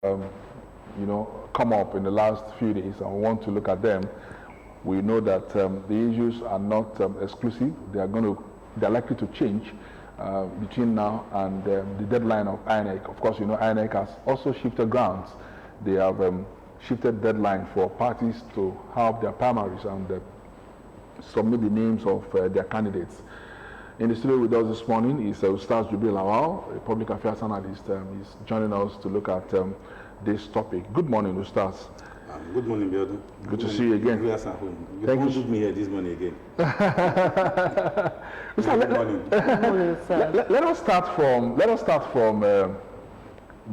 come up in the last few days, and we want to look at them. We know that the issues are not exclusive. They're likely to change between now and the deadline of INEC. Of course, INEC has also shifted grounds. They have shifted deadline for parties to have their primaries and submit the names of their candidates. In the studio with us this morning is Ustaz Jubril Lawal, a public affairs analyst. He's joining us to look at this topic. Good morning, Ustaz. Good morning, Biodun. Good to see you again. You Thank you. Me here this morning again. Good morning. Good morning, sir. Let us start from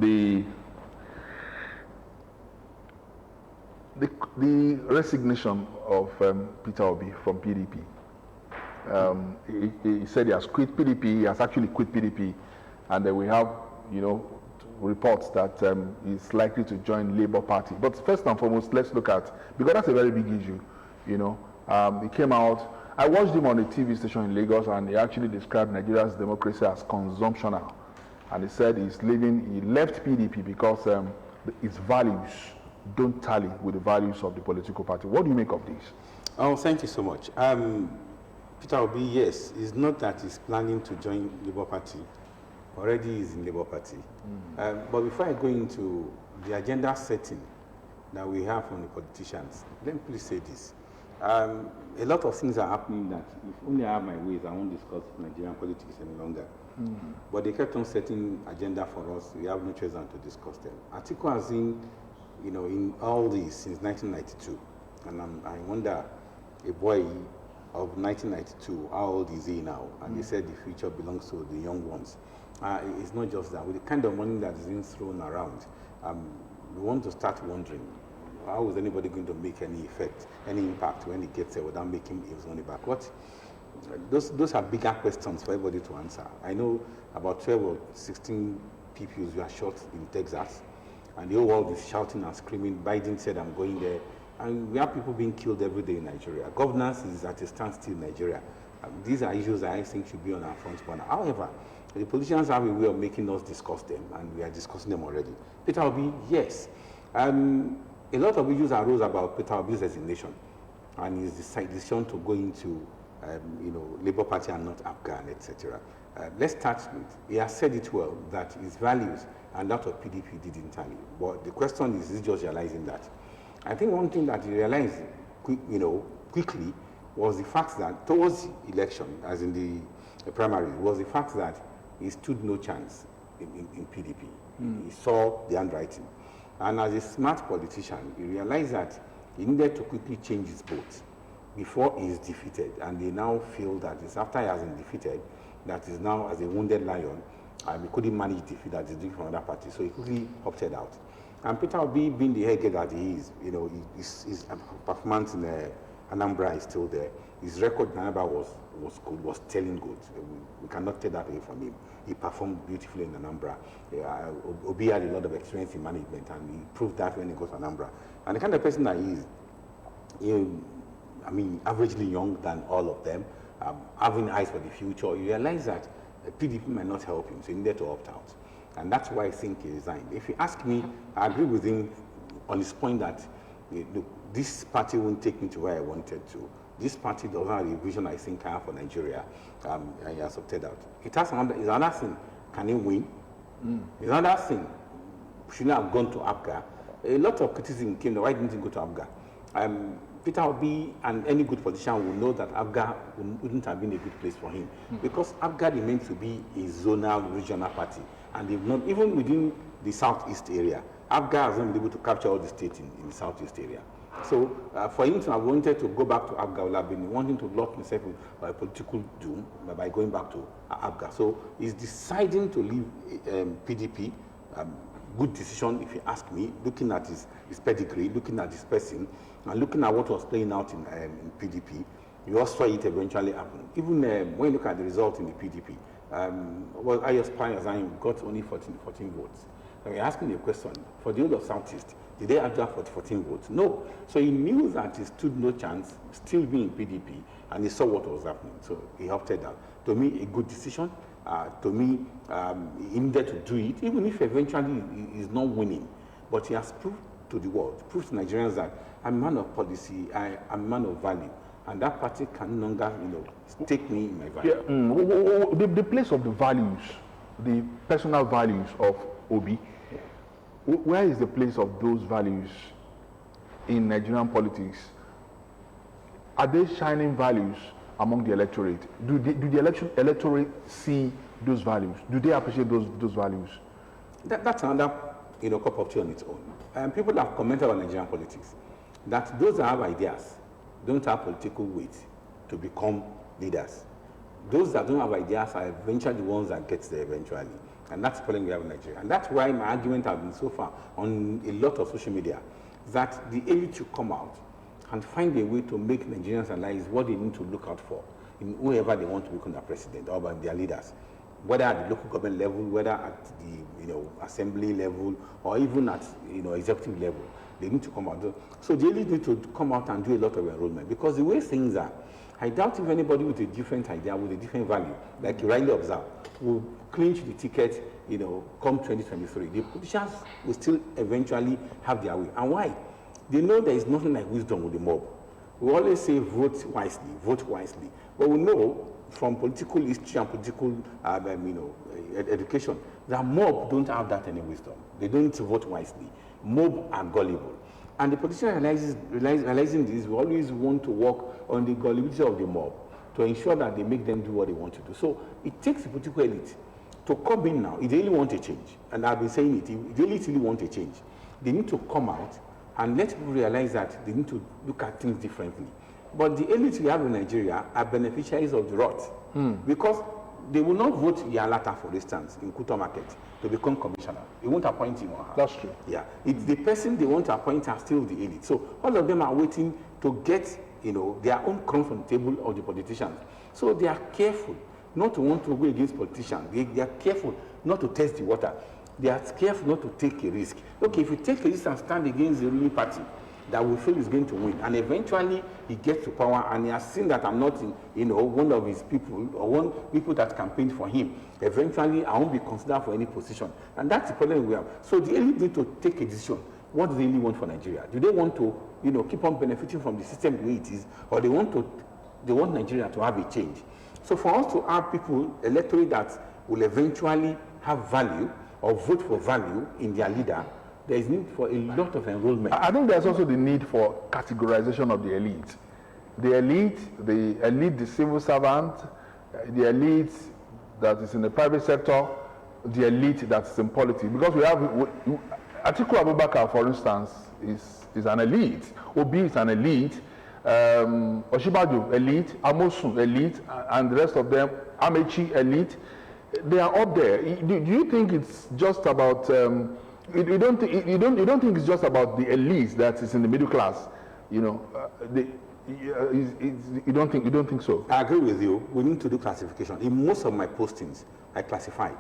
the resignation of Peter Obi from PDP. He said he has quit PDP. He has actually quit PDP, and then we have, reports that he's likely to join Labour Party. But first and foremost, let's look at, because that's a very big issue. He came out. I watched him on a TV station in Lagos, and he actually described Nigeria's democracy as consumptional, and he said he left PDP because its values don't tally with the values of the political party. What do you make of this? Oh, thank you so much. Peter Obi, yes, it's not that he's planning to join Labour Party. Already he's in Labour Party. But before I go into the agenda setting that we have from the politicians, let me please say this. A lot of things are happening that if only I have my ways, I won't discuss Nigerian politics any longer. But they kept on setting agenda for us. We have no choice than to discuss them. Atiku has been, in all this since 1992. And I wonder, a boy of 1992, how old is he now? And they said the future belongs to the young ones. It's not just that. With the kind of money that is being thrown around, we want to start wondering, how is anybody going to make any effect, any impact when he gets there without making his money back? Those are bigger questions for everybody to answer. I know about 12 or 16 PPUs were shot in Texas, and the whole world is shouting and screaming. Biden said, I'm going there. And we have people being killed every day in Nigeria. Governance is at a standstill in Nigeria. These are issues that I think should be on our front burner. However, the politicians have a way of making us discuss them, and we are discussing them already. Peter Obi, yes. A lot of issues arose about Peter Obi's resignation and his decision to go into Labour Party and not Afghan, etc. Let's start with, he has said it well, that his values and that of PDP didn't tally. But the question is just realizing that. I think one thing that he realized quickly was the fact that towards the election, as in the primary, was the fact that he stood no chance in PDP. He saw the handwriting. And as a smart politician, he realized that he needed to quickly change his vote before he is defeated. And they now feel that it's after he has been defeated, that he's now as a wounded lion, and he couldn't manage defeat that he's doing from another party. So he quickly opted out. And Peter Obi, being the head that he is, his performance in Anambra is still there. His record in Anambra was good, was telling good. We cannot take that away from him. He performed beautifully in Anambra. Obi had a lot of experience in management, and he proved that when he got to Anambra. And the kind of person that he is, averagely young than all of them, having eyes for the future, you realize that PDP might not help him, so he needed to opt out. And that's why I think he resigned. If you ask me, I agree with him on his point that this party won't take me to where I wanted to. This party doesn't have the vision I think I have for Nigeria. And he has opted out. It's another thing. Can he win? It's another thing. Should not have gone to APGA. A lot of criticism came. Why didn't he go to APGA? Peter Obi and any good politician will know that APGA wouldn't have been a good place for him, because APGA remains to be a zonal, regional party. And they've not, even within the southeast area, APGA hasn't been able to capture all the states in the southeast area. So for him to have wanted to go back to APGA would have been wanting to lock himself in a political doom by going back to APGA. So he's deciding to leave PDP. Good decision, if you ask me, looking at his pedigree, looking at his person, and looking at what was playing out in PDP. You also saw it eventually happen. Even when you look at the result in the PDP, Ayos Pioneers got only 14 votes. And we're asking the question, for the whole of Southeast, did they actually have 14 votes? No. So he knew that he stood no chance, still being in PDP, and he saw what was happening. So he opted out. To me, a good decision. To me, he needed to do it, even if eventually he's not winning. but he has proved to the world, proved to Nigerians that I'm a man of policy, I'm a man of value, and that party can no longer, take me in my value. Yeah, the place of the values, the personal values of Obi, where is the place of those values in Nigerian politics? Are they shining values among the electorate? Do the electorate see those values? Do they appreciate those values? That's another cup of tea on its own. People have commented on Nigerian politics that those that have ideas don't have political weight to become leaders. Those that don't have ideas are eventually the ones that get there eventually. And that's the problem we have in Nigeria. And that's why my argument has been so far on a lot of social media, that the elite should come out and find a way to make Nigerians realize what they need to look out for in whoever they want to become their president or by their leaders, whether at the local government level, whether at the assembly level, or even at executive level. They need to come out. So the elite need to come out and do a lot of enrollment, because the way things are, I doubt if anybody with a different idea, with a different value, like you rightly observe, will clinch the ticket, come 2023. The politicians will still eventually have their way. And why? They know there is nothing like wisdom with the mob. We always say vote wisely, vote wisely. But we know from political history and political education that mob don't have that any wisdom. They don't vote wisely. Mob are gullible. And the politician realizing this, we always want to work on the gullibility of the mob to ensure that they make them do what they want to do. So it takes the political elite to come in now. If they really want a change, and I've been saying it, if they really want a change, they need to come out and let people realize that they need to look at things differently. But the elite we have in Nigeria are beneficiaries of the rot, because they will not vote Yalata, for instance, in Kuto Market to become commissioner. They won't appoint him or her. That's true. Yeah, it's the person they want to appoint are still the elite. So all of them are waiting to get their own crumbs on the table of the politicians. So they are careful not to want to go against politicians. They are careful not to test the water. They are careful not to take a risk. Okay, if you take a risk and stand against the ruling party that we feel is going to win, and eventually he gets to power and he has seen that I'm not one of his people or one people that campaigned for him, eventually I won't be considered for any position. And that's the problem we have. So the elite need to take a decision. What do they really want for Nigeria? Do they want to keep on benefiting from the system the way it is, or they want Nigeria to have a change? So for us to have people, electorate that will eventually have value or vote for value in their leader, there is need for a lot of enrollment. I think there's also the need for categorization of the elite. The elite, the civil servant, the elite that is in the private sector, the elite that is in politics. Because we have, Atiku Abubakar, for instance, is an elite. Obi is an elite. Oshibaju, elite. Amosun, elite. And the rest of them, Amechi, elite. They are up there. Do you think it's just about? You don't think it's just about the elite that is in the middle class? You don't think so? I agree with you. We need to do classification. In most of my postings, I classify.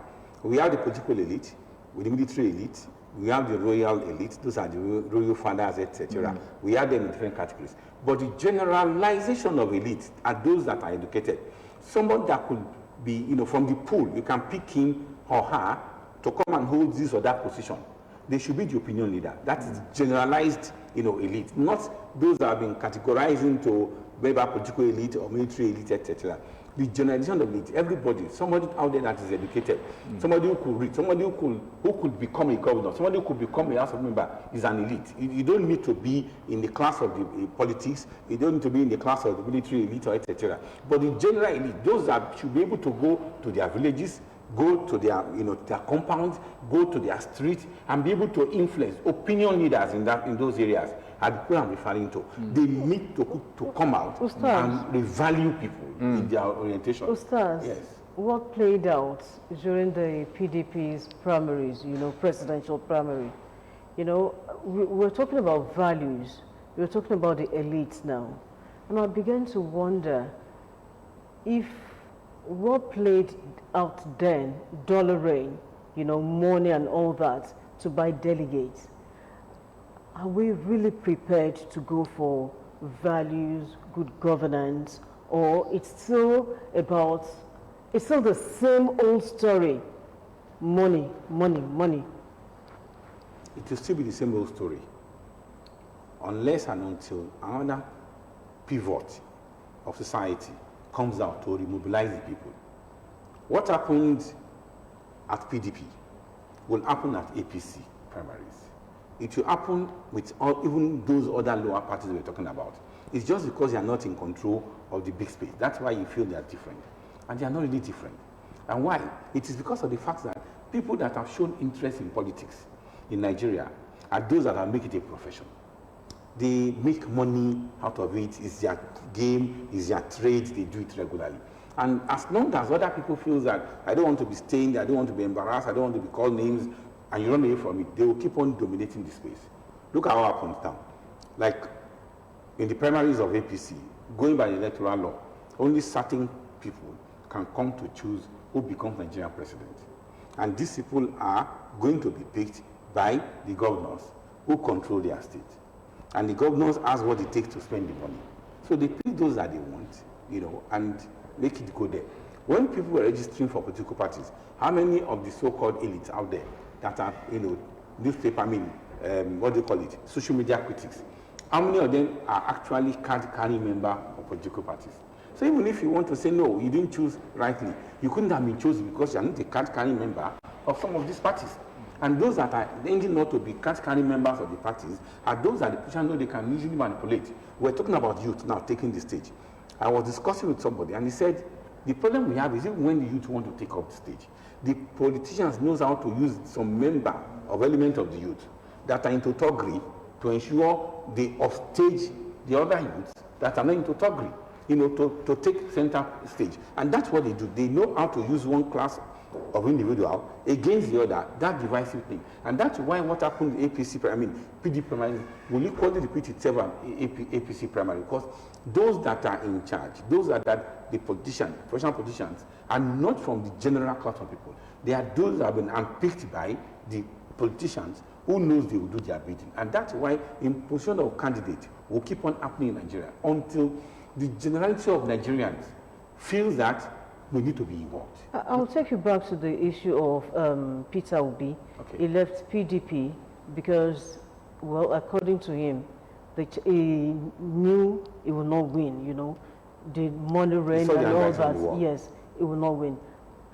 We have the political elite, with the military elite. We have the royal elite. Those are the royal fathers, etc. We have them in different categories. But the generalization of elite are those that are educated. Someone that could be, from the pool, you can pick him or her to come and hold this or that position. They should be the opinion leader. That is generalized, elite, not those that have been categorized into maybe political elite or military elite, etc. The generalization of elite, everybody, somebody out there that is educated, somebody who could read, somebody who could become a governor, somebody who could become a house of member is an elite. You don't need to be in the class of the politics, you don't need to be in the class of the military elite, or etc. But the general elite, those that should be able to go to their villages, go to their, their compounds, go to their streets, and be able to influence opinion leaders in those areas. Are the people I'm referring to. They need to come out and revalue people in their orientation. Ustaz, yes. What played out during the PDP's primaries, presidential primary? We're talking about values. We're talking about the elites now, and I began to wonder if what played out then, dollar rain, money and all that, to buy delegates. Are we really prepared to go for values, good governance, or it's still the same old story, money, money, money? it will still be the same old story. Unless and until another pivot of society comes out to remobilize the people. What happened at PDP will happen at APC primaries. It will happen with even those other lower parties we're talking about. It's just because they are not in control of the big space. That's why you feel they are different. And they are not really different. And why? It is because of the fact that people that have shown interest in politics in Nigeria are those that have made it a profession. They make money out of it. It's their game, it's their trade, they do it regularly. And as long as other people feel that I don't want to be stained, I don't want to be embarrassed, I don't want to be called names, and you run away from it, they will keep on dominating the space. Look at what happens now. Like in the primaries of APC, going by the electoral law, only certain people can come to choose who becomes Nigerian president. And these people are going to be picked by the governors who control their state. And the governors ask what it takes to spend the money. So they pick those that they want, and make it go there. When people were registering for political parties, how many of the so-called elites out there that are, newspaper, social media critics, how many of them are actually card-carrying members of political parties? So even if you want to say, no, you didn't choose rightly, you couldn't have been chosen because you are not a card-carrying member of some of these parties. And those that are ending not to be card-carrying members of the parties are those that the politicians know they can easily manipulate. We're talking about youth now taking the stage. I was discussing with somebody and he said, the problem we have is even when the youth want to take up the stage, the politicians knows how to use some member of element of the youth that are into thuggery to ensure they offstage the other youths that are not into thuggery, to take center stage. And that's what they do. They know how to use one class of individual against the other, that divisive thing. And that's why what happened in PD primary will equally repeat itself at APC primary, because those that are in charge, those that the politicians, professional politicians, are not from the general class of people. They are those that have been unpicked by the politicians who knows they will do their bidding. And that's why imposition of candidate will keep on happening in Nigeria until the generality of Nigerians feels that we need to be involved. I'll take you back to the issue of Peter Obi. Okay. He left PDP because, well, according to him, he knew he would not win, the money rain and all that. Yes, he will not win.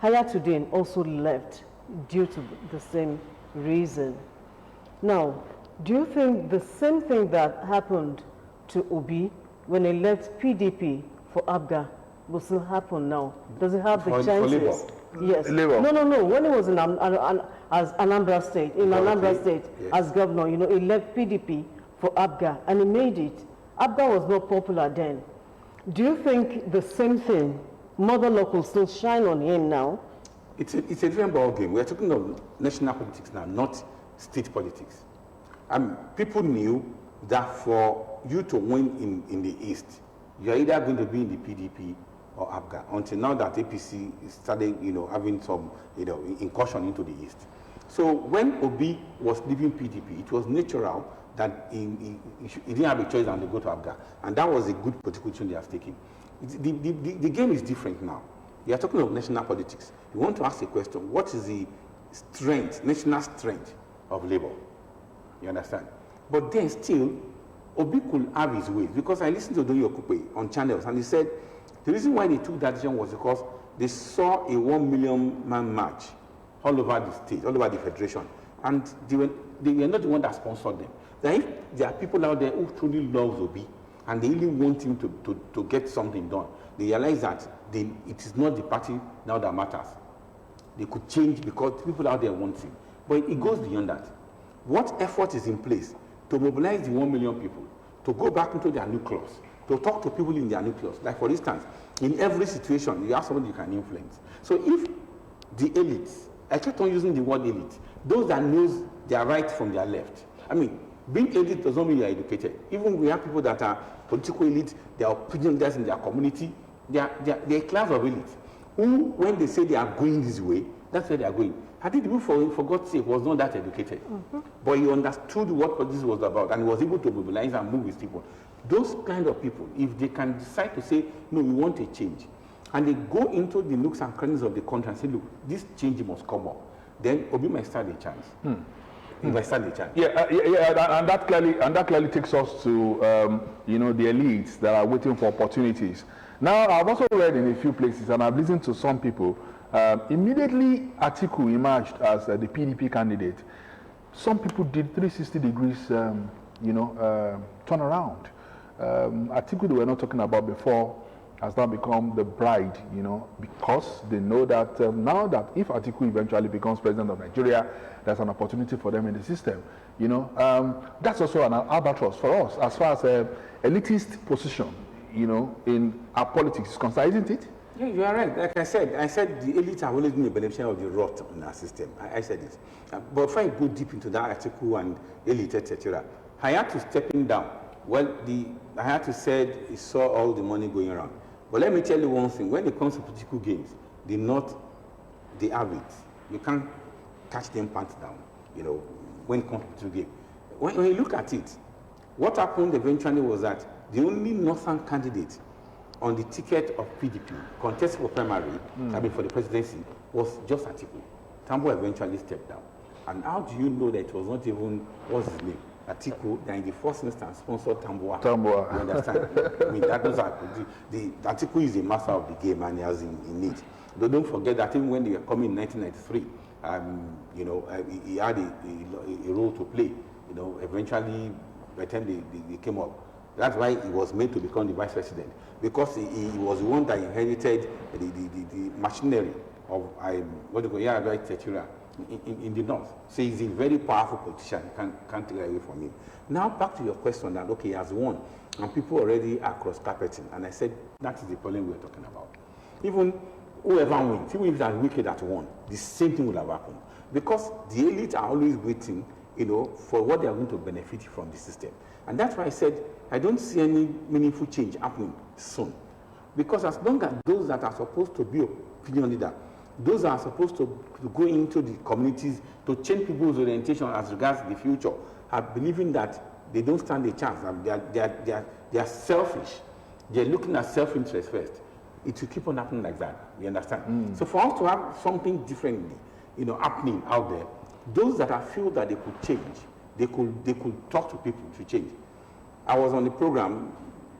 Hayatuddin also left due to the same reason. Now, do you think the same thing that happened to Obi when he left PDP for ABGA will still happen now? Does it have the chances? Yes. Labour. No. When he was in as Anambra State, yes, as governor, he left PDP for ABGA and he made it. ABGA was not popular then. Do you think the same thing, mother law will still shine on him now? It's a different ball game. We're talking of national politics now, not state politics. People knew that for you to win in the East, you're either going to be in the PDP or ABGA, until now that APC started, having some, incursion into the East. So when Obi was leaving PDP, it was natural that he didn't have a choice than to go to ABGA. And that was a good political decision they have taken. The game is different now. We are talking of national politics. You want to ask a question, what is the strength, national strength of Labour? You understand? But then still, Obi could have his ways, because I listened to Doyin Okupe on channels and he said the reason why they took that decision was because they saw a 1 million man march all over the state, all over the federation, and they were not the one that sponsored them. Then if there are people out there who truly love Obi and they really want him to get something done, they realize that it is not the party now that matters. They could change because people out there want him. But it goes beyond that. What effort is in place to mobilize the 1 million people, to go back into their nucleus, to talk to people in their nucleus? Like, for instance, in every situation, you have somebody you can influence. So if the elites, I kept on using the word elite, those that knows their right from their left. Being elite does not mean you are educated. Even we have people that are political elite, they are opinion leaders in their community, they are a class of elite who, when they say they are going this way, that's where they are going. I think the people, for God's sake, was not that educated. But he understood what this was about and he was able to mobilize and move with people. Those kind of people, if they can decide to say, no, we want a change, and they go into the nooks and crannies of the country and say, look, this change must come up, then Obi might stand a chance. if I stand a chance. And that clearly takes us to you know, the elites that are waiting for opportunities. Now, I've also read in a few places, and I've listened to some people. Immediately, Atiku emerged as the PDP candidate. Some people did 360 degrees, you know, turnaround. Atiku, they were not talking about before, has now become the bride, you know, because they know that now that if Atiku eventually becomes president of Nigeria, there's an opportunity for them in the system. You know, that's also an albatross for us as far as elitist position, you know, in our politics is concerned, isn't it? Yeah, you are right. Like I said the elites have always been a beneficiary of the rot in our system. I said it. But if I go deep into that article and elite, etc., I had to stepping down. Well, I had to say he saw all the money going around. But let me tell you one thing. When it comes to political games, the North, they have it. You can't catch them pants down, you know, when it comes to game. When you look at it, what happened eventually was that the only Northern candidate on the ticket of PDP, contest for primary, I mean for the presidency, was just Atiku. Tambo eventually stepped down. And how do you know that it was not even, what's his name? Atiku, that in the first instance sponsored Tamboa. You understand? I mean, that was the Atiku is the master of the game and he has in it. Though don't forget that even when they were coming in 1993, you know, he had a role to play. You know, eventually, by the time they came up, that's why he was made to become the vice president, because he was the one that inherited the machinery of what do you call etc. In the North. So he's a very powerful politician. You can't take it away from him. Now back to your question that, okay, he has won, and people already are cross-carpeting. And I said, that is the problem we're talking about. Even whoever wins, even if it's wicked that won, the same thing will have happened. Because the elite are always waiting, you know, for what they are going to benefit from the system. And that's why I said, I don't see any meaningful change happening soon. Because as long as those that are supposed to be opinion leader, those are supposed to go into the communities to change people's orientation as regards the future, are believing that they don't stand a chance. They are selfish. They're looking at self-interest first. It will keep on happening like that. You understand? So for us to have something differently, you know, happening out there, those that I feel that they could change, they could talk to people to change. I was on the program,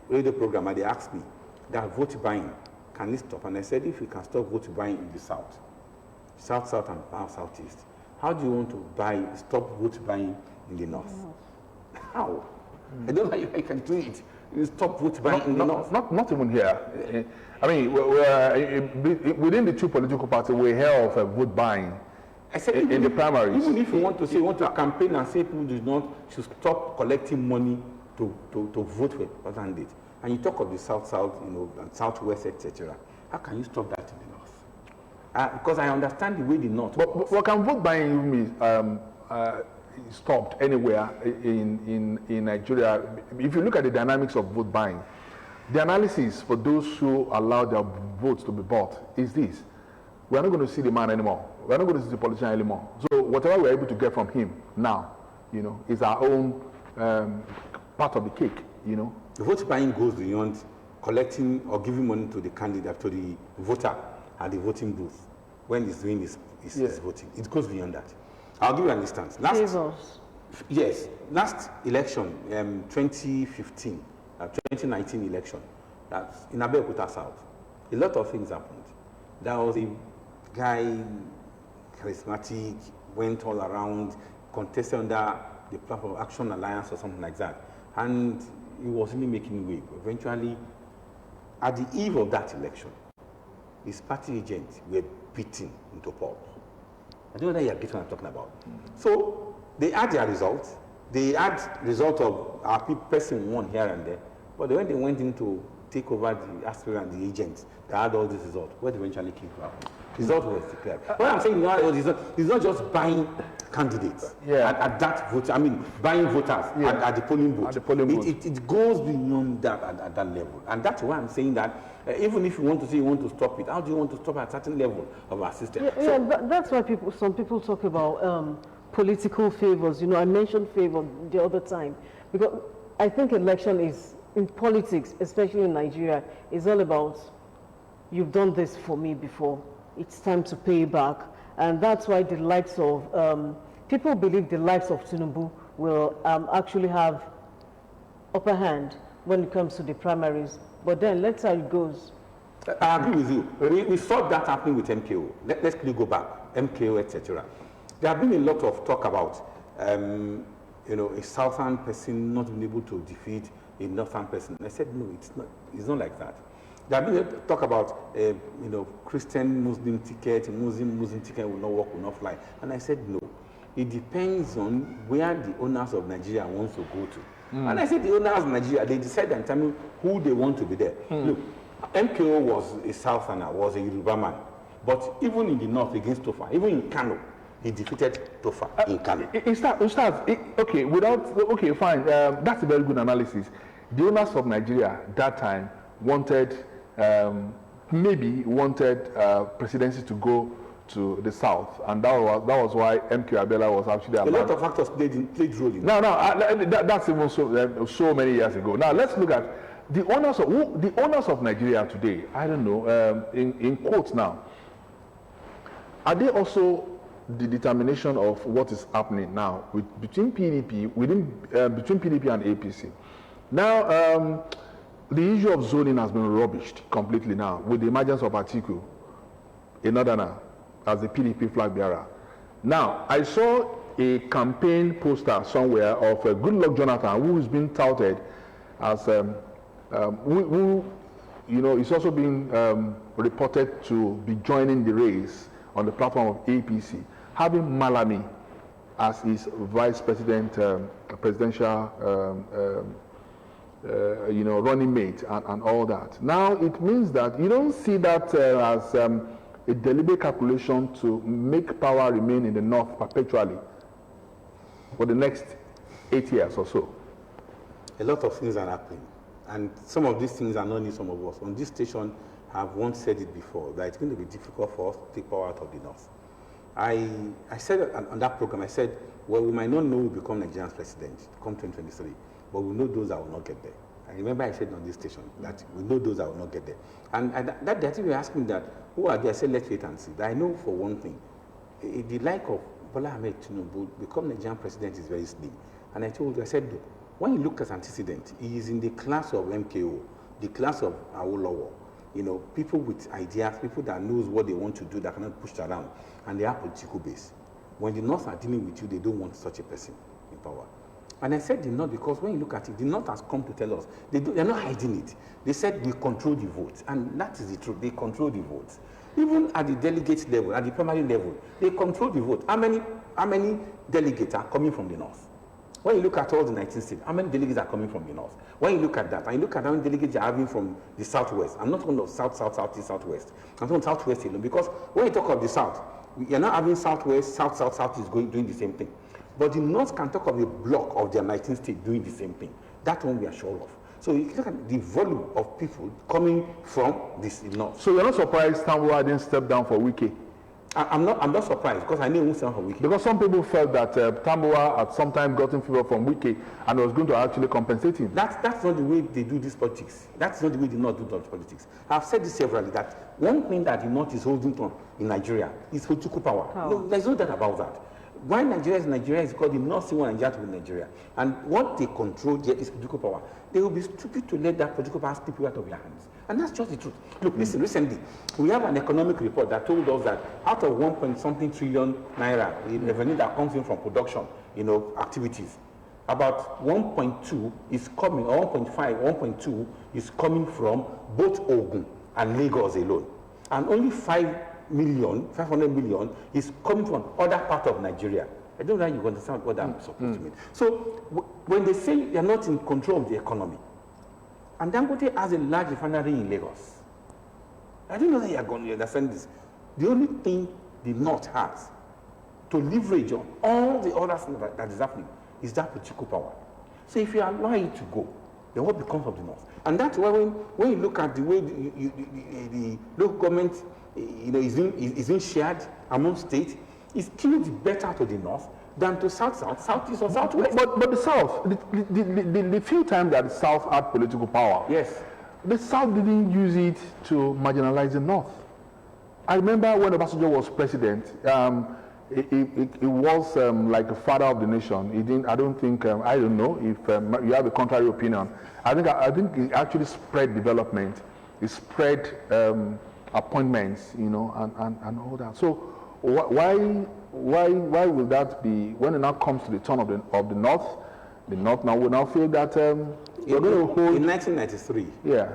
radio program, and they asked me that vote buying, can it stop? And I said, if we can stop vote buying in the South, South, and Southeast, how do you want to stop vote buying in the North? How? I don't know how you can do it. You stop vote buying in the North. Not even here. I mean, within the two political parties, we hear of vote buying. I said, in the primaries. Even if you want to campaign and say people should stop collecting money to vote for a candidate, and you talk of the South, you know, and Southwest, etc., how can you stop that in the North? Because I understand the way the North. But can vote buying be stopped anywhere in Nigeria? If you look at the dynamics of vote buying, the analysis for those who allow their votes to be bought is this: we are not going to see the man anymore. We are not going to see the politician anymore. So whatever we're able to get from him now, you know, is our own part of the cake, you know. The vote buying goes beyond collecting or giving money to the candidate, to the voter at the voting booth when he's doing his voting. It goes beyond that. I'll give you an instance. Last election, 2015, 2019 election, that's in Abeokuta South, a lot of things happened. There was a guy, charismatic, went all around, contested under the platform of Action Alliance or something like that. And he was really making way. Eventually, at the eve of that election, his party agents were beaten into pulp. I don't know whether you are getting what I'm talking about. So they had their results. They had result of our person won here and there. But when they went in to take over the aspirant, the agents, they had all these results. What eventually came to happen? Result was declared. What I'm saying now is it's not just buying candidates at that vote. I mean, buying voters at the polling booth. It goes beyond that at that level. And that's why I'm saying that even if you want to say you want to stop it, how do you want to stop at a certain level of our system? That's why some people talk about political favors. You know, I mentioned favor the other time because I think election is, in politics, especially in Nigeria, is all about you've done this for me before. It's time to pay back. And that's why the likes of people believe the likes of Tinubu will actually have upper hand when it comes to the primaries. But then let's see how it goes. I agree with you. We saw that happening with MKO. Let's quickly go back, MKO, etc. There have been a lot of talk about, a southern person not being able to defeat a northern person. I said, no, it's not like that. There have been talk about, Christian Muslim ticket, Muslim ticket will not work, will not fly. And I said, no. It depends on where the owners of Nigeria wants to go to. And I said, the owners of Nigeria, they decide and tell me who they want to be there. Look, MKO was a southerner, was a Yoruba man. But even in the north against Tofa, even in Kano, he defeated Tofa in Kano. Okay, fine. That's a very good analysis. The owners of Nigeria that time wanted presidency to go to the south, and that was why MK Abiola was actually a lot of factors played role in. That's even so many years ago. Now let's look at the owners of Nigeria today. I don't know, in quotes now, are they also the determination of what is happening now between PDP and APC? Now, the issue of zoning has been rubbished completely now with the emergence of Atiku, a northerner, as the PDP flag bearer. Now, I saw a campaign poster somewhere of Goodluck Jonathan, who is being touted as is also being reported to be joining the race on the platform of APC, having Malami as his vice president, presidential running mate and all that. Now it means that you don't see that as a deliberate calculation to make power remain in the north perpetually for the next 8 years or so. A lot of things are happening, and some of these things are not new. Some of us on this station have once said it before, that it's going to be difficult for us to take power out of the north. I said on that program, I said, well, we might not know who will become Nigeria's president come 2023, but we know those that will not get there. I remember I said on this station that we know those that will not get there. And that day, I think you asked me that, who are they? I said, let's wait and see. But I know for one thing, the like of Bola Ahmed Tinubu become Nigerian president is very slim. And I told you, I said, look, when you look at antecedent, he is in the class of MKO, the class of Awolowo. People with ideas, people that knows what they want to do, that cannot push around, and they have political base. When the North are dealing with you, they don't want such a person in power. And I said the North because when you look at it, the North has come to tell us, they're not hiding it. They said we control the votes, and that is the truth. They control the votes. Even at the delegate level, at the primary level, they control the vote. How many delegates are coming from the North? When you look at all the 19 states, how many delegates are coming from the North? When you look at that, and you look at how many delegates you're having from the Southwest, I'm not talking of South, Southeast, Southwest. I'm talking Southwest alone, because when you talk of the South, you're not having Southwest, Southeast doing the same thing. But the North can talk of a block of their 19 states doing the same thing. That one we are sure of. So you look at the volume of people coming from this North. So you're not surprised Tambuwal didn't step down for Wike? I'm not surprised, because I knew he won't stand for Wike. Because some people felt that Tambuwal had sometimes gotten favor from Wike and was going to actually compensate him. That's not the way they do this politics. That's not the way the North do this politics. I've said this severally, that one thing that the North is holding on in Nigeria is political power. No, there's no doubt about that. Why Nigeria is because the North still want Nigeria to be Nigeria. And what they control there is political power. They will be stupid to let that political power slip out of their hands. And that's just the truth. Look, listen, recently, we have an economic report that told us that out of 1.something trillion naira, the revenue that comes in from production, activities, about 1.2 is coming, or 1.5, 1.2 is coming from both Ogun and Lagos alone. And only 500 million is coming from other parts of Nigeria. I don't know how you understand what I'm supposed to mean. So when they say they're not in control of the economy, and Dangote has a large refinery in Lagos, I don't know that you're going to understand this. The only thing the North has to leverage on all the other things that is happening is that political power. So if you allow it to go, then what becomes of the North? And that's why when you look at the way the local government is being shared among states, it's still better to the North than to South, Southeast, or Southwest. But the South, the few times that the South had political power, yes, the South didn't use it to marginalize the North. I remember when Obasanjo was president, It was like a father of the nation. He didn't. I don't think. I don't know if you have a contrary opinion. I think it actually spread development. It spread appointments, you know, and all that. So why will that be when it now comes to the turn of the North? The North now will now feel that we're going to hold. In 1993. Yeah.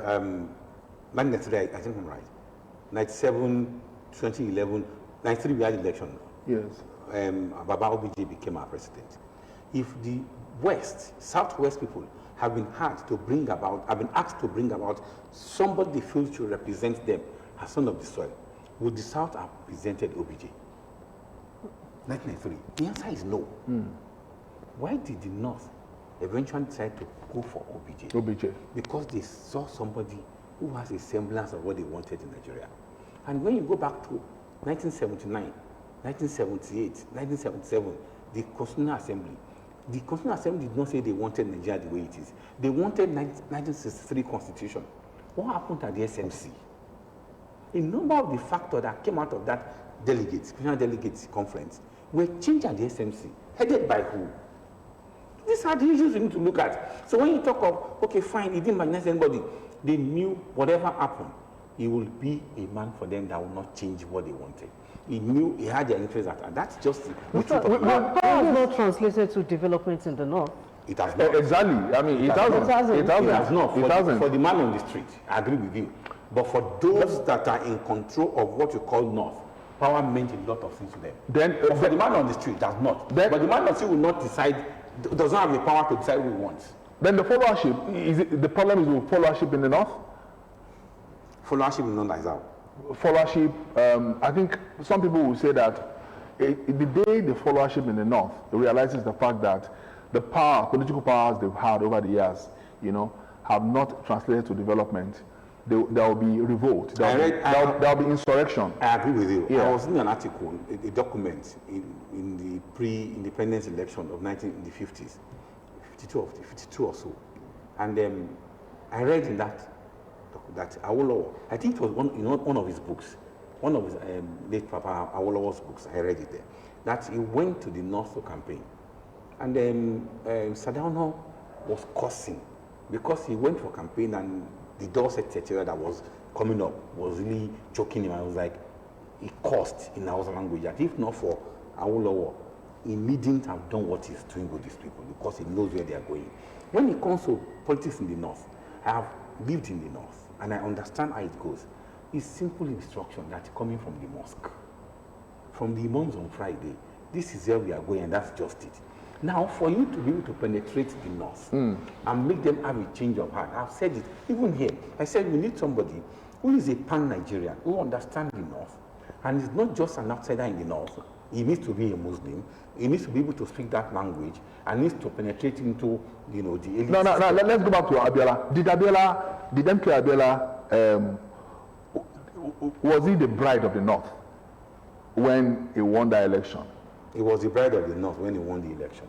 1993, I think I'm right. 97, 2011, 93 we had election. Yes. Baba OBJ became our president. If the West, Southwest people have been asked to bring about somebody they feel to represent them as son of the soil, would the South have presented OBJ? 1993. The answer is no. Why did the North eventually decide to go for OBJ? OBJ. Because they saw somebody who has a semblance of what they wanted in Nigeria. And when you go back to 1979, 1978, 1977, the Constitutional Assembly did not say they wanted Nigeria the way it is. They wanted 1963 Constitution. What happened at the SMC? A number of the factors that came out of that National Delegates Conference were changed at the SMC, headed by who? These are the issues we need to look at. So when you talk of, okay, fine, he didn't marginalize anybody, they knew whatever happened, he will be a man for them that will not change what they wanted. He knew he had their interest at, and that's just the truth of How has not translated to developments in the North? It has not. Exactly. I mean, it hasn't. It has not. For the man on the street, I agree with you. But for those that are in control of what you call North, power meant a lot of things to them. But for the man on the street, it does not. But the man on the street will not decide, does not have the power to decide who he wants. Then the followership, the problem is with followership in the North? Followership in the North is how? Followership, I think some people will say that the day the followership in the North realizes the fact that the political powers they've had over the years, you know, have not translated to development, there will be revolt, there will be insurrection. I agree with you. Yeah. I was in an article, a document in the pre-independence election of the 50s, 52 or so, and I read in that Awolowo, I think it was one of his books, one of his late Papa Awolowo's books, I read it there, that he went to the North to campaign. And then Sardauna was cursing because he went for campaign and the Dorset etc. that was coming up was really choking him. I was like, he cursed in Hausa language that if not for Awolowo, he needn't have done what he's doing with these people because he knows where they are going. When it comes to politics in the North, I have lived in the North and I understand how it goes. It's simple instruction that's coming from the mosque, from the imams on Friday. This is where we are going and that's just it. Now, for you to be able to penetrate the North and make them have a change of heart, I've said it, even here, I said we need somebody who is a pan-Nigerian, who understands the North, and is not just an outsider in the North. He needs to be a Muslim, he needs to be able to speak that language, and needs to penetrate into, you know, the elite. No, let's go back to Abiola. Did MK Abiola, was he the bride of the North when he won that election? He was the bride of the North when he won the election.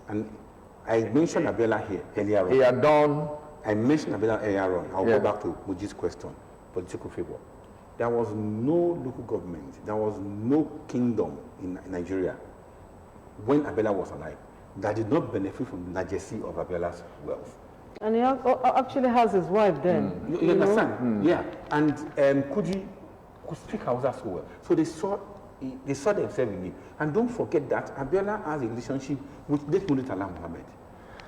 And I mentioned Abiola here earlier on. He had done. I mentioned Abiola earlier on. I'll go back to Muji's question, political favor. There was no local government, there was no kingdom in Nigeria when Abiola was alive that did not benefit from the legacy of Abiola's wealth. And he actually has his wife then. You understand? Yeah. And Kuji could speak Hausa so well. So they saw themselves in him. And don't forget that Abiola has a relationship with Murtala Muhammad,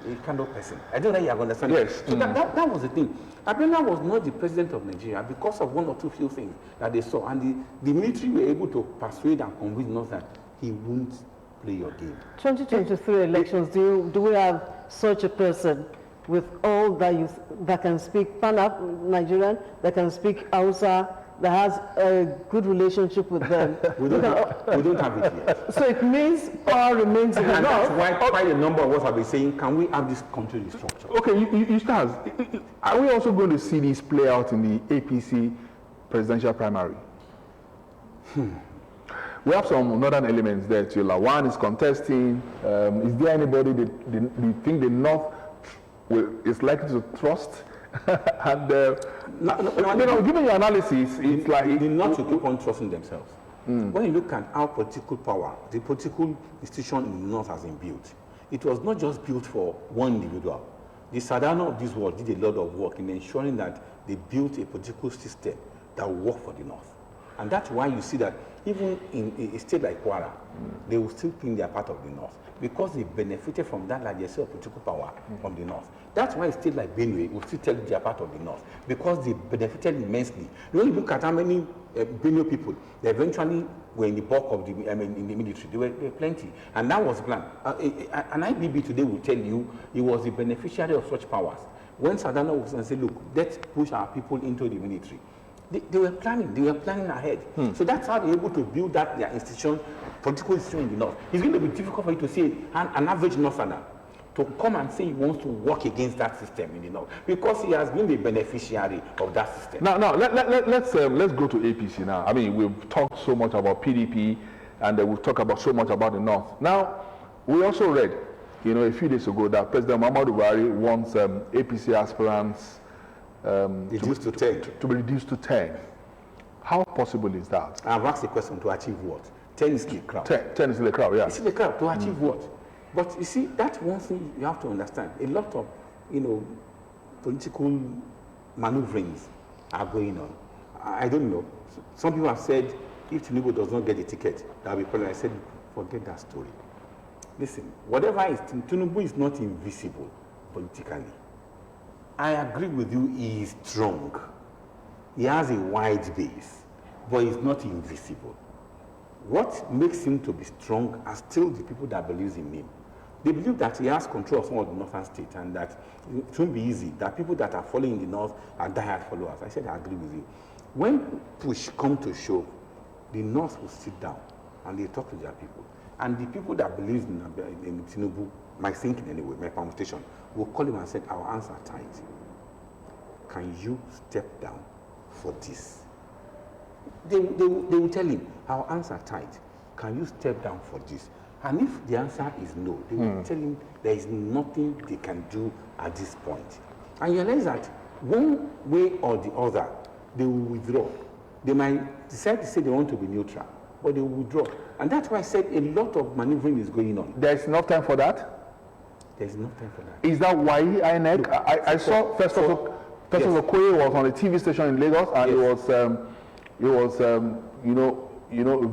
a kind of person. I don't know if you understand. Yes. So that was the thing. Abiola was not the president of Nigeria because of one or two few things that they saw. And the military were able to persuade and convince us that he won't play your game. 2023 elections, do we have such a person with all that can speak Pan-Nigerian, that can speak Hausa, that has a good relationship with them? we don't have it yet. So it means power remains in the And North. that's why quite a number of us have been saying, can we have this country restructured? Okay, you start. Are we also going to see this play out in the APC presidential primary? We have some northern elements there too. Lawan is contesting. Is there anybody that you think the North is likely to trust? And given your analysis, it's like the North will keep on trusting themselves. When you look at how political power, the political institution in the North has been built, it was not just built for one individual. The Sadano of this world did a lot of work in ensuring that they built a political system that will work for the North. And that's why you see that even in a state like Kwara, they will still think they are part of the North because they benefited from that largesse of political power from the North. That's why a state like Benue will still tell you they are part of the North because they benefited immensely. When you look at how many Benue people, they eventually were in the bulk of the, in the military. There were plenty. And that was planned. An IBB today will tell you he was the beneficiary of such powers. When Sadano was and said, look, let's push our people into the military. They were planning ahead. So that's how they're able to build that their institution, political institution in the North. It's going to be difficult for you to see an average Northerner to come and say he wants to work against that system in the North because he has been the beneficiary of that system. Now let's go to APC now. I mean, we've talked so much about PDP and we've talked about so much about the North. Now, we also read, a few days ago that President Muhammadu Buhari wants APC aspirants reduced to 10. To be reduced to 10. How possible is that? I've asked the question, to achieve what? 10 is the crowd. 10 is the crowd, yeah. It's the crowd, to achieve what? But you see, that's one thing you have to understand. A lot of, political maneuverings are going on. I don't know. Some people have said, if Tinubu does not get the ticket, that will be problem. I said, forget that story. Listen, whatever is, Tinubu is not invisible politically. I agree with you, he is strong. He has a wide base, but he's not invisible. What makes him to be strong are still the people that believe in him. They believe that he has control of some of the northern states and that it won't be easy, that people that are following the North are diehard followers. I said, I agree with you. When push come to shove, the North will sit down and they talk to their people. And the people that believe in Tinubu, my thinking anyway, my permutation, will call him and say, our hands are tight. Can you step down for this? They will tell him, our hands are tight. Can you step down for this? And if the answer is no, they will tell him there is nothing they can do at this point. And you realize that one way or the other, they will withdraw. They might decide to say they want to be neutral, but they will withdraw. And that's why I said a lot of maneuvering is going on. There's enough time for that? There's enough time for that. Is that why INEC? I saw First of Okoye was on a TV station in Lagos and he was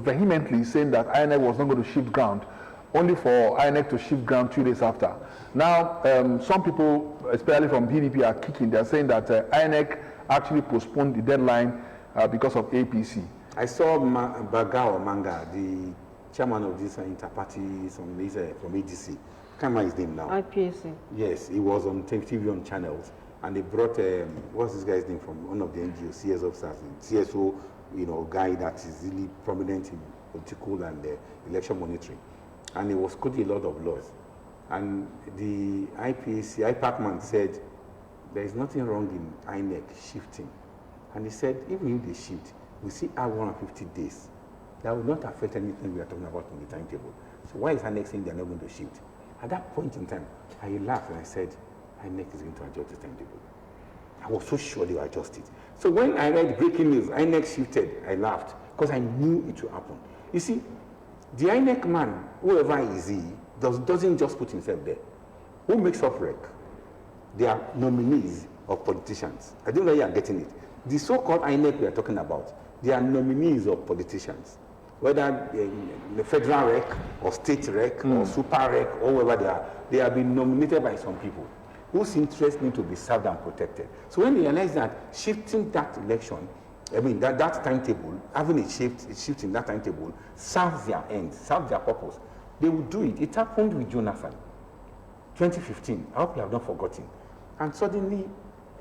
vehemently saying that INEC was not going to shift ground, only for INEC to shift ground 2 days after. Now, some people, especially from PDP, are kicking. They're saying that INEC actually postponed the deadline because of APC. I saw Manga, the chairman of this inter-party from ADC. I can't remember his name now. IPAC. Yes, he was on TV on channels, and they brought what's this guy's name from one of the NGOs, CS officers, CSO, guy that is really prominent in political and election monitoring, and he was quoting a lot of laws. And the IPAC man said there is nothing wrong in INEC shifting, and he said even if they shift, we see our 150 days. That will not affect anything we are talking about in the timetable. So why is INEC saying they are not going to shift? At that point in time, I laughed and I said, INEC is going to adjust the timetable. I was so sure they will adjust it. So when I read breaking news, INEC shifted, I laughed because I knew it would happen. You see, the INEC man, whoever is he, doesn't just put himself there. Who makes up rec? They are nominees of politicians. I don't know you are getting it. The so-called INEC we are talking about, they are nominees of politicians. Whether the federal rec or state rec or super rec or wherever they have been nominated by some people whose interests need to be served and protected. So when they realize that shifting that election, that timetable, having a shift in that timetable serves their end, serves their purpose, they will do it. It happened with Jonathan, 2015. I hope you have not forgotten. And suddenly,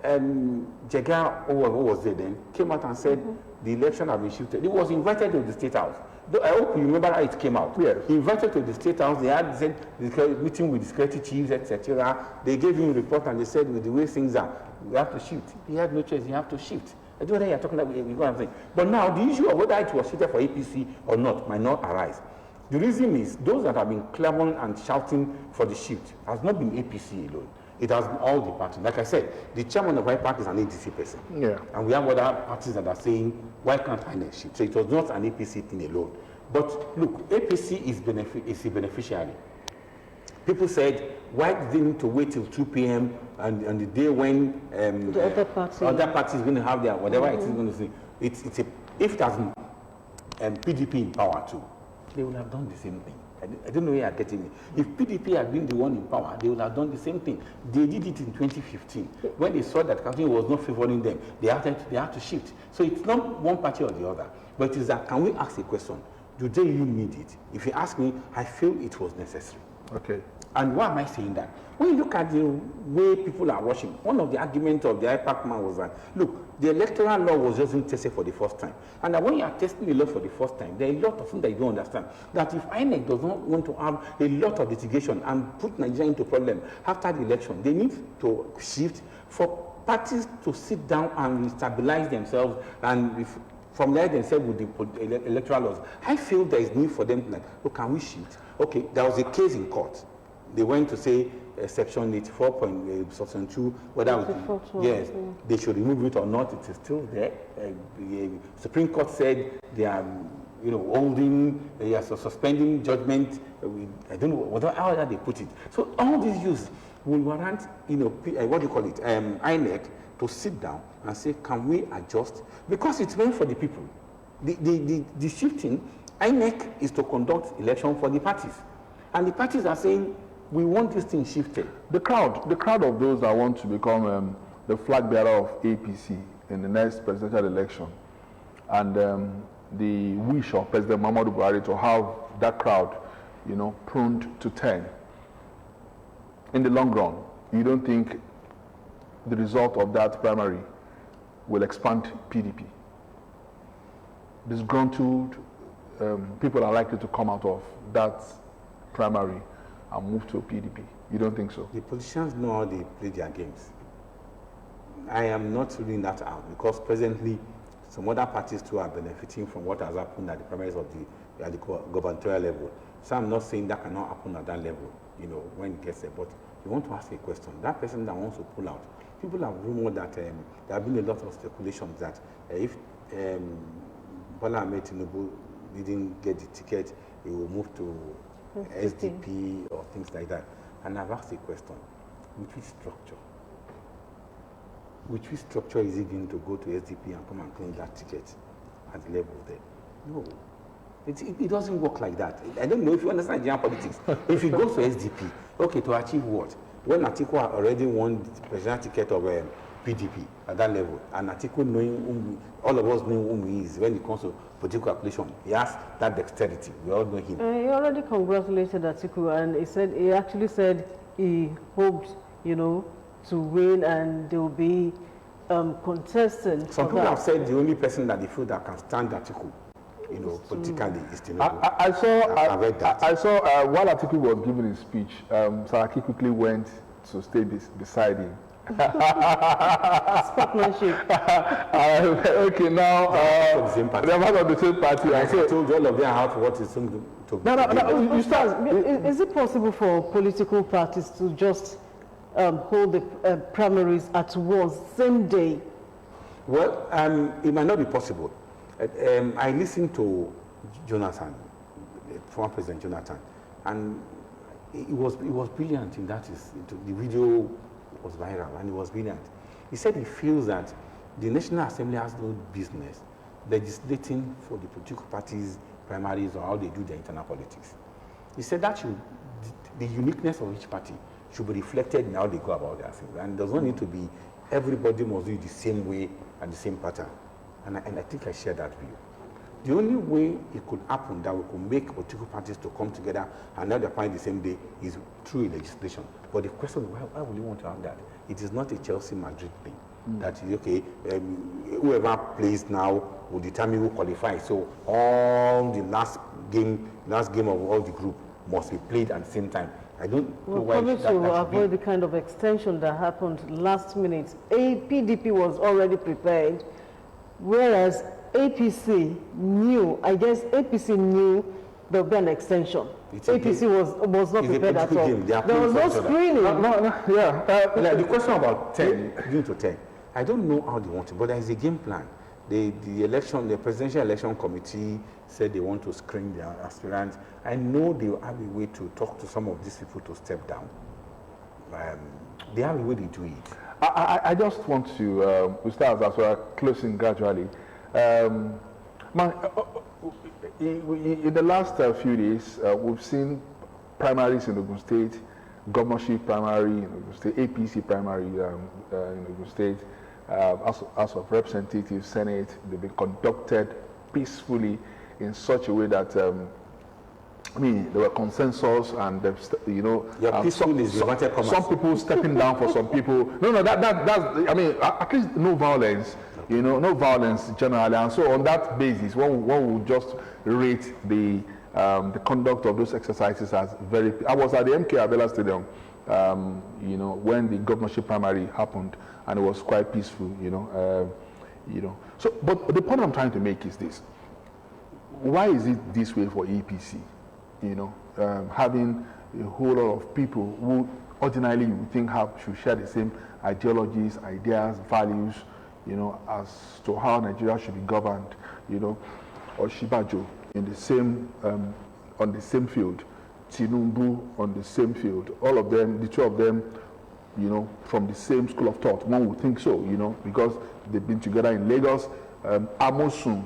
Jega, who was there then, came out and said the election had been shifted. He was invited to the State House. I hope you remember how it came out. Yes. He invited to the State House. They had said meeting with the security chiefs, etc. They gave him a report and they said, with the way things are, we have to shift. He had no choice. He have to shift. I don't know whether you're talking about what I'm saying. But now the issue of whether it was shifted for APC or not might not arise. The reason is those that have been clamoring and shouting for the shift has not been APC alone. It has been all the parties. Like I said, the chairman of IPAC is an ADC person. Yeah. And we have other parties that are saying, why can't INEC shift? So it was not an APC thing alone. But look, APC is a beneficiary. People said, why did they need to wait till 2 p.m. and the day when the other party is going to have their whatever it is going to say? If it has PDP in power too, they would have done the same thing. I don't know where you are getting it. If PDP had been the one in power, they would have done the same thing. They did it in 2015. When they saw that Council was not favoring them, they had to shift. So it's not one party or the other. But it is that, can we ask a question? Do they really need it? If you ask me, I feel it was necessary. Okay. And why am I saying that? When you look at the way people are rushing, one of the arguments of the IPAC man was that, look, the electoral law was just being tested for the first time. And that when you are testing the law for the first time, there are a lot of things that you don't understand. That if INEC does not want to have a lot of litigation and put Nigeria into problem after the election, they need to shift for parties to sit down and stabilize themselves and familiarize themselves with the electoral laws. I feel there is need for them to look, can we shift? Okay, there was a case in court. They went to say section 84.2, whether yes, they should remove it or not. It is still there. The Supreme Court said they are, holding, they are suspending judgment. I don't know how they put it. So all these issues will warrant, what do you call it, INEC to sit down and say, can we adjust? Because it's meant for the people. The shifting, INEC is to conduct election for the parties, and the parties are saying, we want this thing shifted. The crowd of those that want to become the flag bearer of APC in the next presidential election, and the wish of President Muhammadu Buhari to have that crowd, prone to turn. In the long run, you don't think the result of that primary will expand PDP? Disgruntled people are likely to come out of that primary and move to a PDP. You don't think so? The politicians know how they play their games. I am not ruling that out because presently some other parties too are benefiting from what has happened at the primaries of at the gubernatorial level. So I'm not saying that cannot happen at that level, when it gets there. But you want to ask a question. That person that wants to pull out, people have rumored that there have been a lot of speculations that if Bola Ahmed Tinubu didn't get the ticket, he will move to SDP or things like that. And I've asked a question, with which structure? With which structure is he going to go to SDP and come and claim that ticket at the level there? No. It doesn't work like that. I don't know if you understand Nigerian politics. If he goes to SDP, okay, to achieve what? When Atiku already won the presidential ticket of PDP at that level, and Atiku knowing all of us knowing whom he is when it comes to political application, he has that dexterity. We all know him. He already congratulated Atiku, and he actually said he hoped, to win, and there will be contestants. Some people have said the only person that they feel that can stand Atiku, politically is Tinubu. I read that. I saw while Atiku was giving his speech, Saraki quickly went to stay beside him. Sportsmanship. Okay, now they're part of the same party. I told all of them how to what is to. No. You start. Is it possible for political parties to just hold the primaries at once, same day? Well, it might not be possible. I listened to Jonathan, former President Jonathan, and it was brilliant in that. The video was viral and it was brilliant. He said he feels that the National Assembly has no business legislating for the political parties' primaries or how they do their internal politics. He said that the uniqueness of each party should be reflected in how they go about their things, and it does not need to be everybody must do it the same way and the same pattern. And I think I share that view. The only way it could happen that we could make political parties to come together and have their party the same day is through legislation. But the question is, why would you want to have that? It is not a Chelsea-Madrid thing. That is, okay, whoever plays now will determine who qualifies. So all the last game of all the group must be played at the same time. I don't know why that should avoid the kind of extension that happened last minute. PDP was already prepared, whereas APC knew there would be an extension. APC was not prepared at all. There was no screening. Like the question about 10, going to 10, I don't know how they want it, but there is a game plan. The presidential election committee said they want to screen their aspirants. I know they will have a way to talk to some of these people to step down. They have a way to do it. I just want to start as we are closing gradually. In the last few days, we've seen primaries in Ogun State, governorship primary in Ogun State, APC primary in Ogun State, House of Representatives, Senate. They've been conducted peacefully in such a way that there were consensus, and some people stepping down for some people. That's at least no violence. No violence generally, and so on that basis, one would just rate the conduct of those exercises as very. I was at the MK Abiola Stadium, when the governorship primary happened, and it was quite peaceful. So, but the point I'm trying to make is this: why is it this way for APC? Having a whole lot of people who ordinarily you would think should share the same ideologies, ideas, values, as to how Nigeria should be governed, or Shibajo in the same on the same field, Tinubu on the same field, all of them, the two of them, from the same school of thought. One would think so, because they've been together in Lagos. Amosun,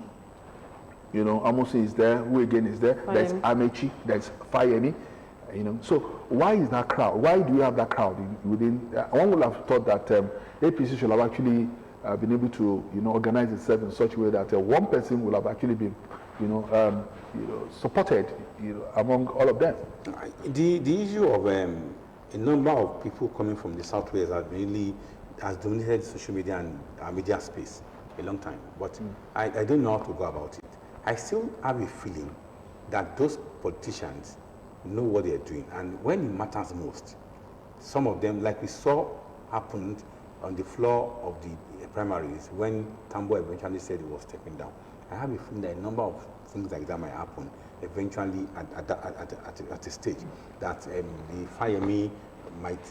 Amosun is there. Who again is there? Fayemi. There's Amechi. There's Fayemi. So why is that crowd? Why do we have that crowd within? One would have thought that APC should have actually been able to, organize itself in such a way that one person will have actually been, supported, among all of them. The issue of a number of people coming from the Southwest has dominated social media and media space a long time. But I don't know how to go about it. I still have a feeling that those politicians know what they're doing, and when it matters most, some of them, like we saw happened on the floor of the primaries when Tambo eventually said he was stepping down. I have a feeling that a number of things like that might happen eventually at a stage, that the Fayemi might,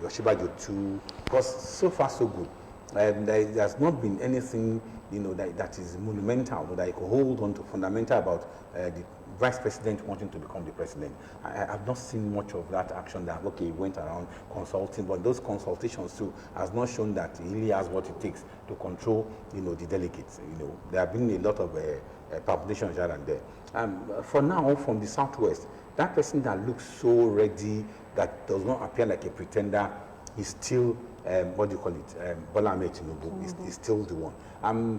Yoshibajo too, because so far so good. There has not been anything, that is monumental, that I could hold on to fundamental about the vice president wanting to become the president. I have not seen much of that action that, he went around consulting, but those consultations too has not shown that he really has what it takes to control, the delegates. There have been a lot of palpitations here and there. For now, from the Southwest, that person that looks so ready, that does not appear like a pretender, is still, Bola Ahmed Tinubu is still the one.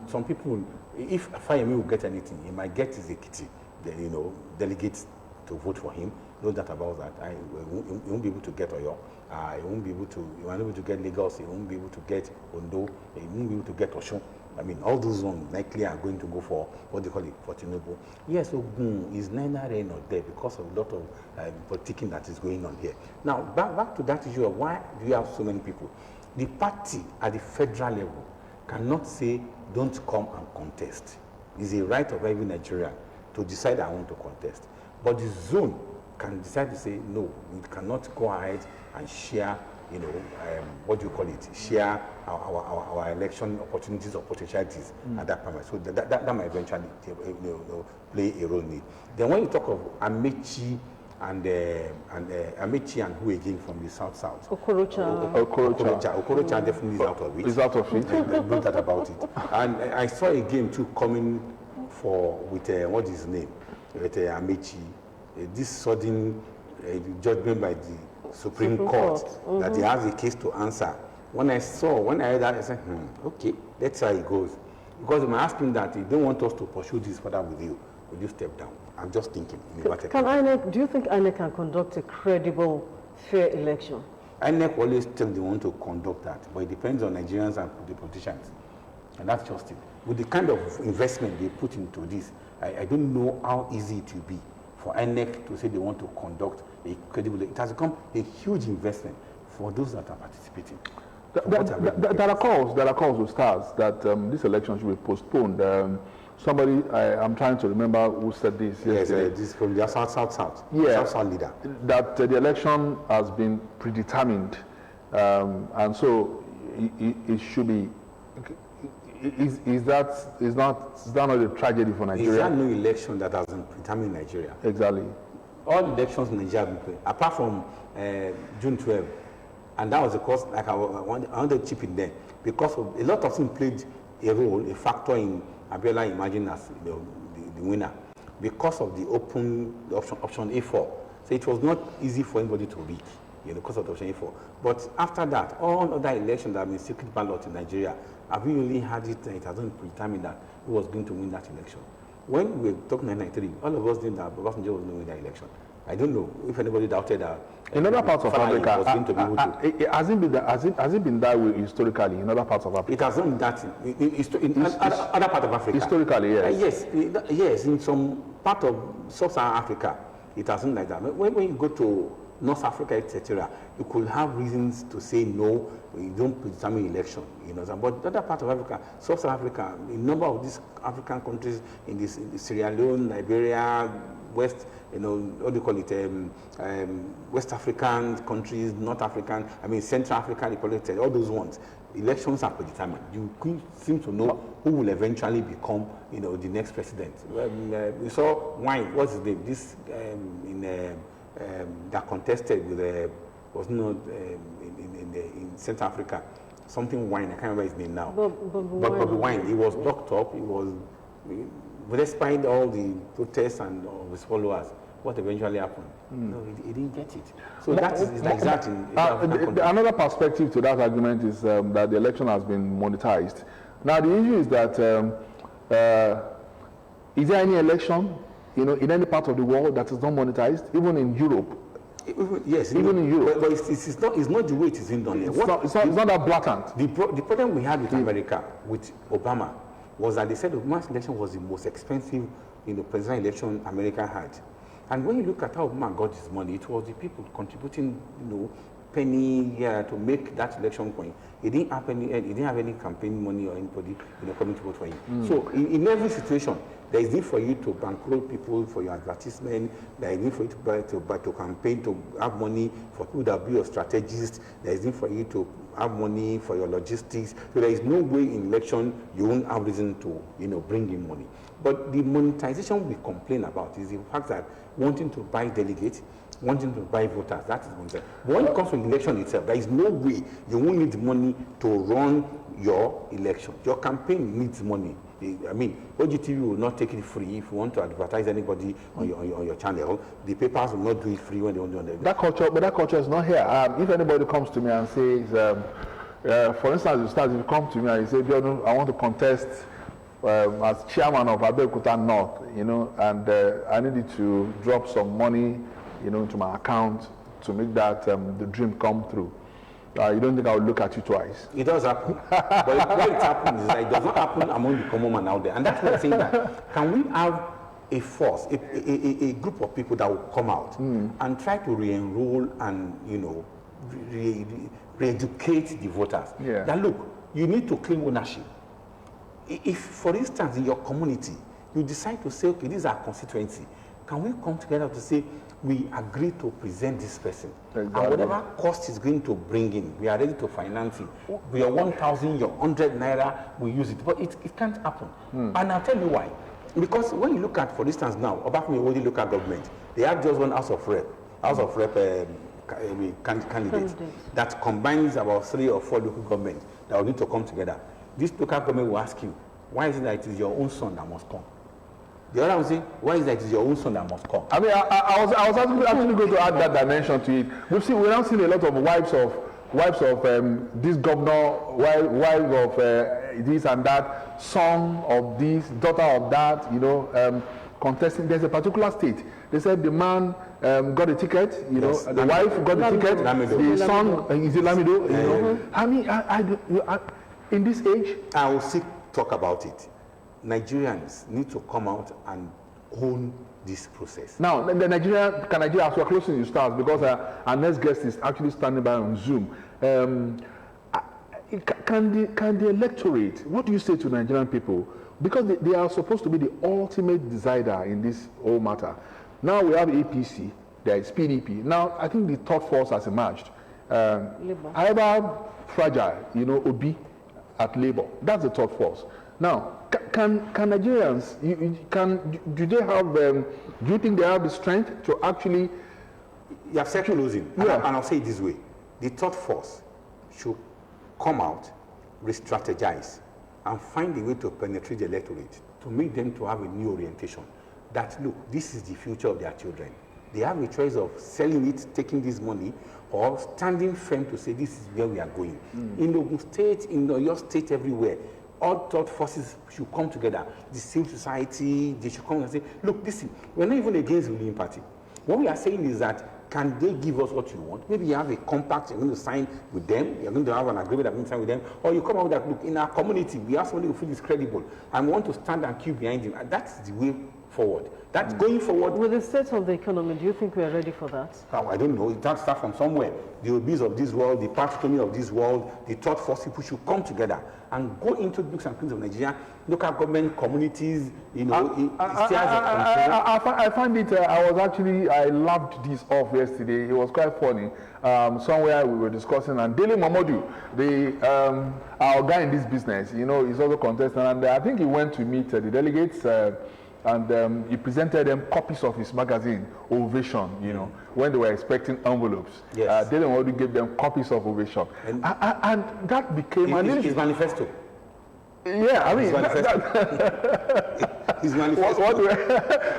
Some people, if Fayemi will get anything, he might get his Ekiti, delegates to vote for him. No doubt about that. He won't be able to get Oyo. He won't be able to get Lagos. He won't be able to get Ondo. He won't be able to get Osun. All those ones likely are going to go for for Tinubu. Yes, Ogun is neither there nor there because of a lot of politicking that is going on here. Now, back to that issue of why do you have so many people? The party at the federal level cannot say, don't come and contest. It's a right of every Nigerian to decide I want to contest. But the zone can decide to say, no, we cannot go ahead and share, share our election opportunities or potentialities at that point. So that might eventually play a role in it. Then when you talk of Amechi and who again from the south? Okorocha definitely is out of it. He's out of it. No doubt about it. And I saw a game too coming with what is his name? With Amechi. This sudden judgment by the Supreme Court that he has a case to answer. When I heard that, I said, okay, let's see how it goes. Because I'm asking that they don't want us to pursue this further with you. Will you step down? I'm just thinking. Do you think INEC can conduct a credible, fair election? INEC always tell they want to conduct that, but it depends on Nigerians and the politicians. And that's just it. With the kind of investment they put into this, I don't know how easy it will be for INEC to say they want to conduct a credible. It has become a huge investment for those that are participating. There are calls with stars that this election should be postponed. somebody, I'm trying to remember who said this yesterday. Yes, this from the South leader. That the election has been predetermined, and so it should be. Is that not a tragedy for Nigeria? Is there no election that has been predetermined in Nigeria? Exactly. All elections in Nigeria have been played, apart from June 12, and that was because like I wanted to chip in there because of a lot of things played a role, a factor in Abiola emerging as the winner because of the option A4. So it was not easy for anybody to read, because of the option A4. But after that, all other elections that have been secret ballot in Nigeria, have we only had it? It hasn't predetermined that who was going to win that election. When we were talking in 1993, all of us knew that Obasanjo was going to win that election. I don't know if anybody doubted that. In other parts of Africa, has it been that way historically in other parts of Africa? It has not been that in other parts of Africa. Historically, yes. Yes, in some part of sub-Saharan Africa, it hasn't like that. When you go to North Africa, etc., you could have reasons to say no, you don't predetermine election, But other part of Africa, Sub-Saharan Africa, a number of these African countries in Sierra Leone, Liberia, West, what do you call it, West African countries, North African, Central Africa, Republic, all those ones, elections are predetermined. You could seem to know who will eventually become, the next president. We saw Wine, what's his name? This that contested with was not in Central Africa, something Wine. I can't remember his name now. Bobby Wine. He was locked up. He was, despite all the protests and all his followers, what eventually happened? No, he didn't get it. So that is like that. Another perspective to that argument is that the election has been monetized. Now the issue is that is there any election, in any part of the world that is not monetized, even in Europe? Yes, even in Europe. But it's not the way it is being done here. It's not that blatant. The problem we had with America, with Obama, was that they said Obama's election was the most expensive, presidential election America had. And when you look at how Obama got his money, it was the people contributing, penny to make that election coin. He didn't have any campaign money or anybody, coming to vote for him. So in every situation, there is need for you to bankroll people for your advertisement. There is need for you to campaign, to have money for people that will be your strategists. There is need for you to have money for your logistics. So there is no way in election you won't have reason to, bring in money. But the monetization we complain about is the fact that wanting to buy delegates, wanting to buy voters, that is monetization. But when it comes to election itself, there is no way you won't need money to run your election. Your campaign needs money. Ogtv will not take it free if you want to advertise anybody on your channel. The papers will not do it free when they want to do it. That culture is not here. If anybody comes to me and says, for instance, if you come to me and you say, I want to contest as chairman of Abeokuta North, and I needed to drop some money, into my account to make that the dream come through. You don't think I would look at you twice? It does happen. But what it happens is that it does not happen among the common man out there. And that's what I'm saying that. Can we have a force, a group of people that will come out and try to re-enroll and, re-educate the voters? Yeah. That look, you need to claim ownership. If, for instance, in your community, you decide to say, okay, this is our constituency, can we come together to say, we agree to present this person. Exactly. And whatever cost is going to bring in, we are ready to finance it. Your 1,000, your 100 naira, we use it. But it can't happen. And I'll tell you why. Because when you look at, for instance, now, Obafemi Owodi local government, they have just one House of Rep candidate that combines about 3 or 4 local governments that will need to come together. This local government will ask you, why is it that it is your own son that must come? The other one say, why is that it is your own son that must come? I was actually going to add that dimension to it. We're now seeing a lot of wives of this governor, wives of this and that, son of this, daughter of that, contesting. There's a particular state. They said the man got a ticket, yes, the wife got the ticket, the son is a Lamido, in this age. I will still talk about it. Nigerians need to come out and own this process. Now, can Nigeria, as we're closing the stars, because our next guest is actually standing by on Zoom. Can the electorate, what do you say to Nigerian people because they are supposed to be the ultimate decider in this whole matter. Now we have APC, there is PDP. Now I think the third force has emerged. Either fragile, Obi at Labour. That's the third force. Now, can Nigerians, do they have, do you think they have the strength to actually... You have said closing, and I'll say it this way. The third force should come out, re-strategize, and find a way to penetrate the electorate, to make them to have a new orientation. That, look, this is the future of their children. They have a choice of selling it, taking this money, or standing firm to say this is where we are going. In Ogun State, in your state, everywhere, all thought forces should come together. The civil society, they should come and say, look, listen, we're not even against the ruling party. What we are saying is that, can they give us what you want? Maybe you have a compact, you're going to sign with them, you're going to have an agreement that you're going to sign with them, or you come out with that, look, in our community, we have somebody who feels credible, and we want to stand and queue behind him. And that's the way forward. That's going forward. With the state of the economy, do you think we are ready for that? Oh, I don't know. It has to start from somewhere. The Obis of this world, the Patroni of this world, the third force people should come together and go into the nooks and crannies of Nigeria, local government, communities, I find it, I laughed this off yesterday. It was quite funny. Somewhere we were discussing, and Dele Momodu, our guy in this business, he's also contestant, and I think he went to meet the delegates, and he presented them copies of his magazine, Ovation, when they were expecting envelopes. Yes. Dele Momodu gave them copies of Ovation. And that became... His manifesto. Yeah, I mean... His manifesto.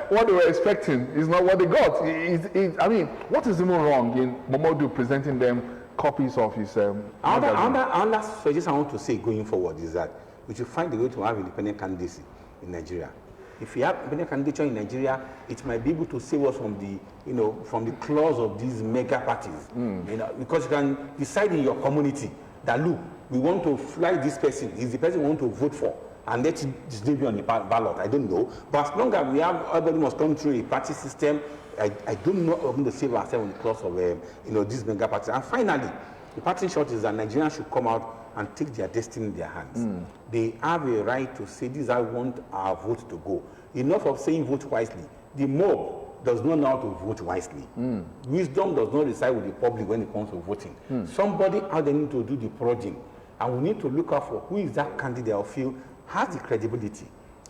What they were expecting is not what they got. I mean, what is even wrong in Momodu presenting them copies of his Another suggestion I want to say going forward is that we should find a way to have independent candidacy in Nigeria. If we have independent candidature in Nigeria, it might be able to save us from the, from the claws of these mega parties. Because you can decide in your community that, look, we want to fly this person, is the person we want to vote for, and let this be on the ballot. I don't know. But as long as we have, everybody must come through a party system, I don't know we're going to save ourselves on the claws of, these mega parties. And finally, the parting shot is that Nigerians should come out and take their destiny in their hands. They have a right to say, this is how I want our vote to go. Enough of saying vote wisely. The mob does not know how to vote wisely. Wisdom does not reside with the public when it comes to voting. Somebody out there needs to do the purging. And we need to look out for who is that candidate I feel has the credibility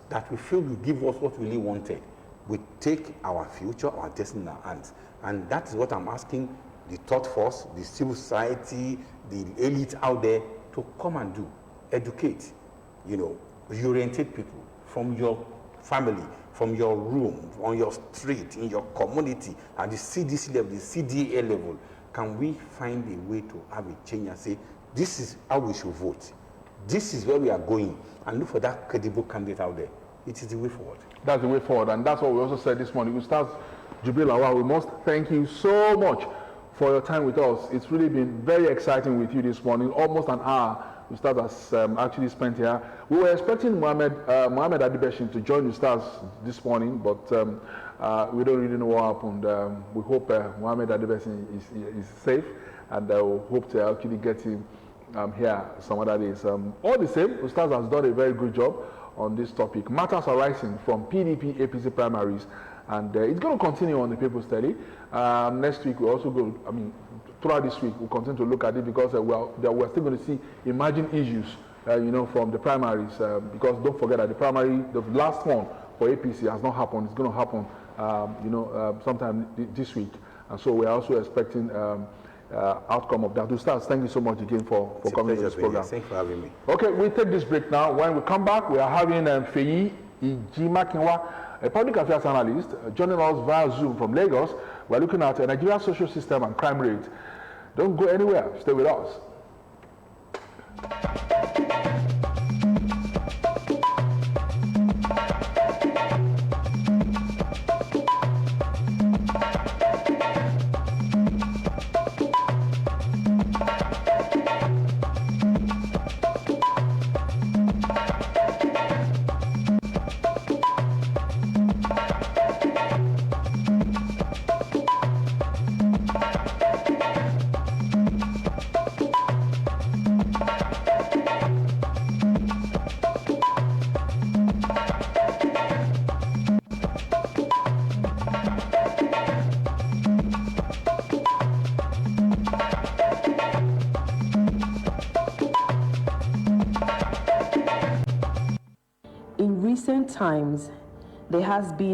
that we feel will give us what we really wanted. We take our future, our destiny in our hands. And that is what I'm asking the third force, the civil society, the elite out there to come and do. Educate, reorientate people from your family, from your room, on your street, in your community, at the CDC level, the CDA level. Can we find a way to have a change and say, this is how we should vote. This is where we are going. And look for that credible candidate out there. It is the way forward. That's the way forward. And that's what we also said this morning. Ustaz Jubril Lawal, we must thank you so much for your time with us. It's really been very exciting with you this morning. Almost an hour Ustaz has actually spent here. We were expecting Mohammed Adibeshin to join Ustaz this morning, but we don't really know what happened. We hope Mohammed Adibeshin is safe, and we hope to actually get him here some other days. All the same, Ustaz has done a very good job on this topic. Matters arising from PDP APC primaries, and it's going to continue on the People's Daily. Next week we also go, throughout this week we'll continue to look at it, because we're still going to see emerging issues from the primaries, because don't forget that the last one for APC has not happened. It's going to happen sometime this week, and so we're also expecting outcome of that. Ustaz, thank you so much again for coming to this program. Thanks for having me. Okay, we'll take this break now. When we come back, we are having Feyi Ijimakinwa, a public affairs analyst, joining us via Zoom from Lagos. We're looking at Nigeria's social system and crime rate. Don't go anywhere. Stay with us. times there has been